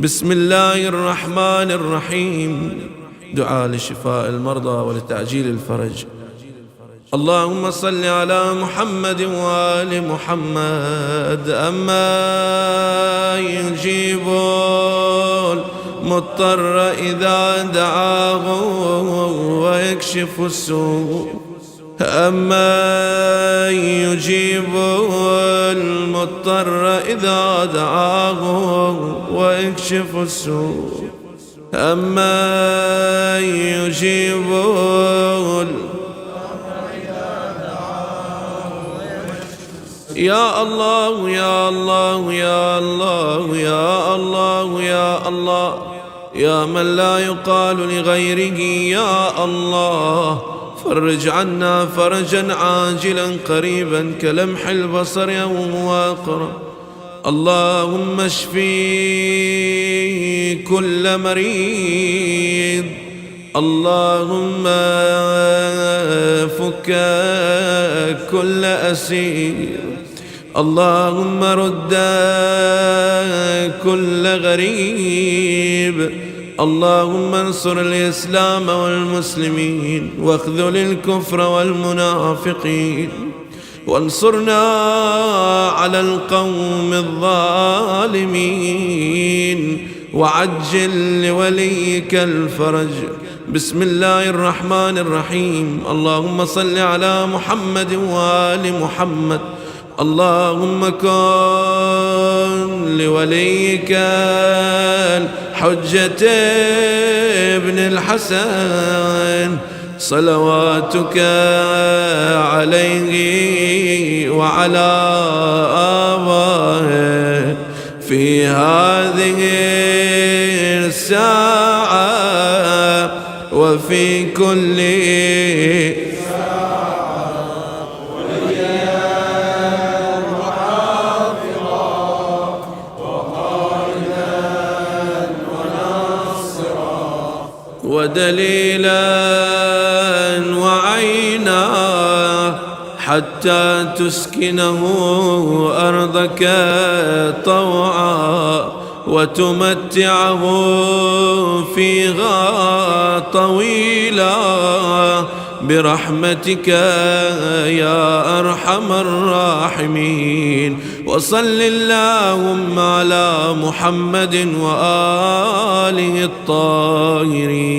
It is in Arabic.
بسم الله الرحمن الرحيم. دعاء لشفاء المرضى ولتعجيل الفرج. اللهم صل على محمد وآل محمد. أما يجيب المضطر إذا دعاه ويكشف السوء. أما يجيب المضطر إذا دعاه ويكشف السوء. أما يجيب يا الله يا الله يا الله يا الله يا الله يا من لا يقال لغيره يا الله، فرج عنا فرجا عاجلا قريبا كلمح البصر يوم واقرا. اللهم اشفي كل مريض، اللهم فك كل أسير، اللهم رد كل غريب، اللهم انصر الإسلام والمسلمين واخذل الكفر والمنافقين، وانصرنا على القوم الظالمين، وعجل لوليك الفرج. بسم الله الرحمن الرحيم. اللهم صل على محمد وآل محمد. اللهم كن لوليك الحجة ابن الحسن صلواتك عليه وعلى آبائه في هذه الساعة وفي كل ودليلا وعينا حتى تسكنه أرضك طوعا وتمتعه فيها طويلا برحمتك يا أرحم الراحمين. وصل اللهم على محمد وآله الطاهرين.